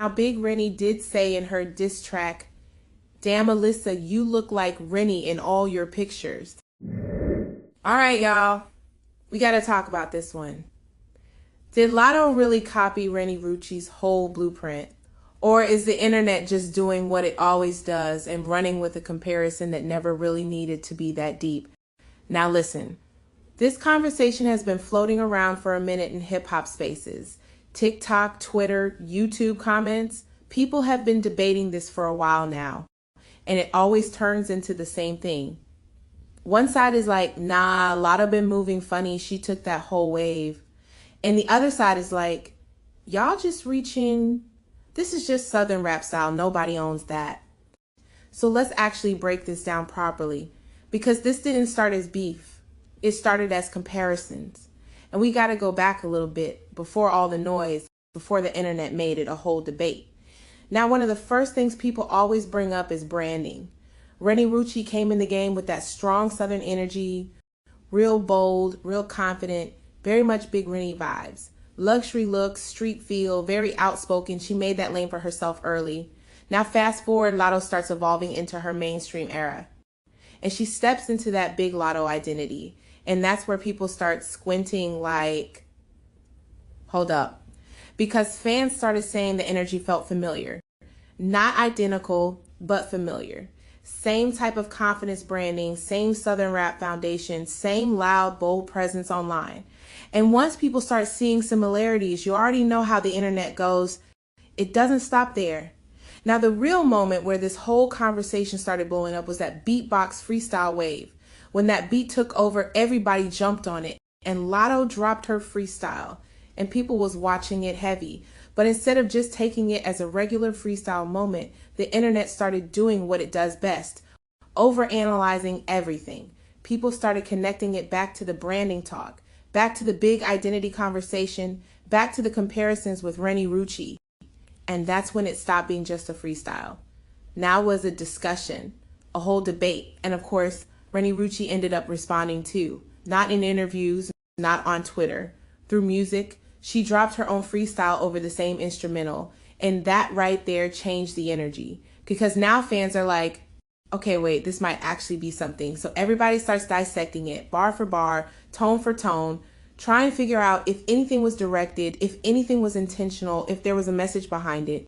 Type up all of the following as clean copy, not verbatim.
Big Renni did say in her diss track, "Damn, Alyssa, you look like Renni in all your pictures." All right, y'all. We got to talk about this one. Did Lotto really copy Renni Rucci's whole blueprint? Or is the internet just doing what it always does and running with a comparison that never really needed to be that deep? Now listen, this conversation has been floating around for a minute in hip-hop spaces. TikTok, Twitter, YouTube comments. People have been debating this for a while now. And it always turns into the same thing. One side is like, nah, Lotto been moving funny. She took that whole wave. And the other side is like, y'all just reaching, this is just Southern rap style. Nobody owns that. So let's actually break this down properly, because this didn't start as beef. It started as comparisons. And we got to go back a little bit before all the noise, before the internet made it a whole debate. Now, one of the first things people always bring up is branding. Renni Rucci came in the game with that strong Southern energy, real bold, real confident, very much Big Renni vibes. Luxury looks, street feel, very outspoken. She made that lane for herself early. Now fast forward, Lotto starts evolving into her mainstream era. And she steps into that big Lotto identity. And that's where people start squinting like, hold up. Because fans started saying the energy felt familiar. Not identical, but familiar. Same type of confidence branding, same Southern rap foundation, same loud, bold presence online. And once people start seeing similarities, you already know how the internet goes. It doesn't stop there. Now, the real moment where this whole conversation started blowing up was that beatbox freestyle wave. When that beat took over, everybody jumped on it. And Lotto dropped her freestyle. And people was watching it heavy. But instead of just taking it as a regular freestyle moment, the internet started doing what it does best. Overanalyzing everything. People started connecting it back to the branding talk. Back to the big identity conversation, back to the comparisons with Renni Rucci. And that's when it stopped being just a freestyle. Now was a discussion, a whole debate. And of course, Renni Rucci ended up responding too. Not in interviews, not on Twitter. Through music, she dropped her own freestyle over the same instrumental. And that right there changed the energy. Because now fans are like, okay, wait, this might actually be something. So everybody starts dissecting it, bar for bar, tone for tone, try and figure out if anything was directed, if anything was intentional, if there was a message behind it.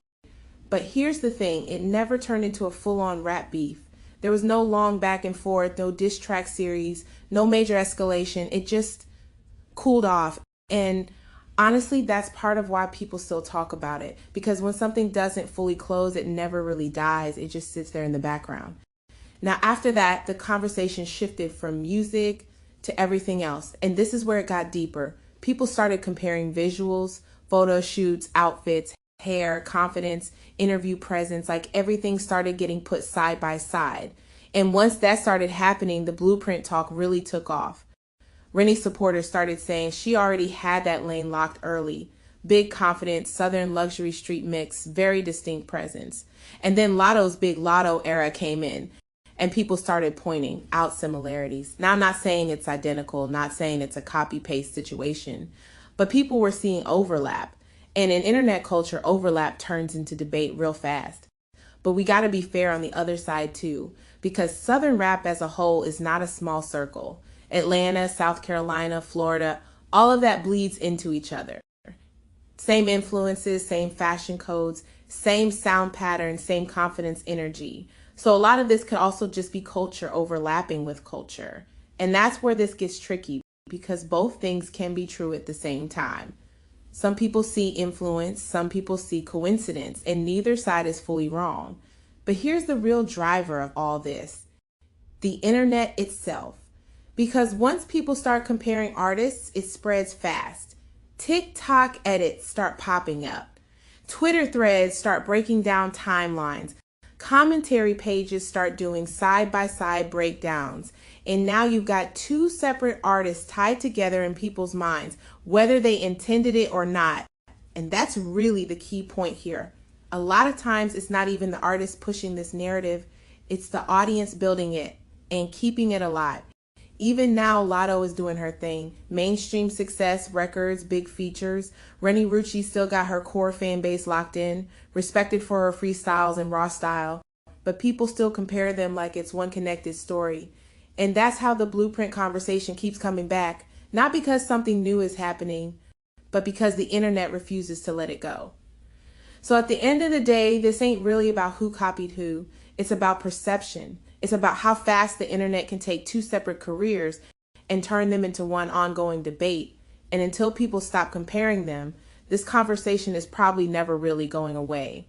But here's the thing, it never turned into a full-on rap beef. There was no long back and forth, no diss track series, no major escalation. It just cooled off. And honestly, that's part of why people still talk about it. Because when something doesn't fully close, it never really dies. It just sits there in the background. Now, after that, the conversation shifted from music to everything else. And this is where it got deeper. People started comparing visuals, photo shoots, outfits, hair, confidence, interview presence, like everything started getting put side by side. And once that started happening, the blueprint talk really took off. Renni supporters started saying she already had that lane locked early. Big confidence, Southern luxury street mix, very distinct presence. And then Lotto's big Lotto era came in. And people started pointing out similarities. Now, I'm not saying it's identical, not saying it's a copy-paste situation, but people were seeing overlap. And in internet culture, overlap turns into debate real fast. But we got to be fair on the other side too, because Southern rap as a whole is not a small circle. Atlanta, South Carolina, Florida, all of that bleeds into each other. Same influences, same fashion codes, same sound patterns, same confidence energy. So a lot of this could also just be culture overlapping with culture. And that's where this gets tricky, because both things can be true at the same time. Some people see influence, some people see coincidence, and neither side is fully wrong. But here's the real driver of all this: the internet itself. Because once people start comparing artists, it spreads fast. TikTok edits start popping up. Twitter threads start breaking down timelines. Commentary pages start doing side-by-side breakdowns. And now you've got two separate artists tied together in people's minds, whether they intended it or not. And that's really the key point here. A lot of times it's not even the artist pushing this narrative, it's the audience building it and keeping it alive. Even now, Lotto is doing her thing. Mainstream success, records, big features. Renni Rucci still got her core fan base locked in, respected for her freestyles and raw style. But people still compare them like it's one connected story. And that's how the blueprint conversation keeps coming back, not because something new is happening, but because the internet refuses to let it go. So at the end of the day, this ain't really about who copied who. It's about perception. It's about how fast the internet can take two separate careers and turn them into one ongoing debate. And until people stop comparing them, this conversation is probably never really going away.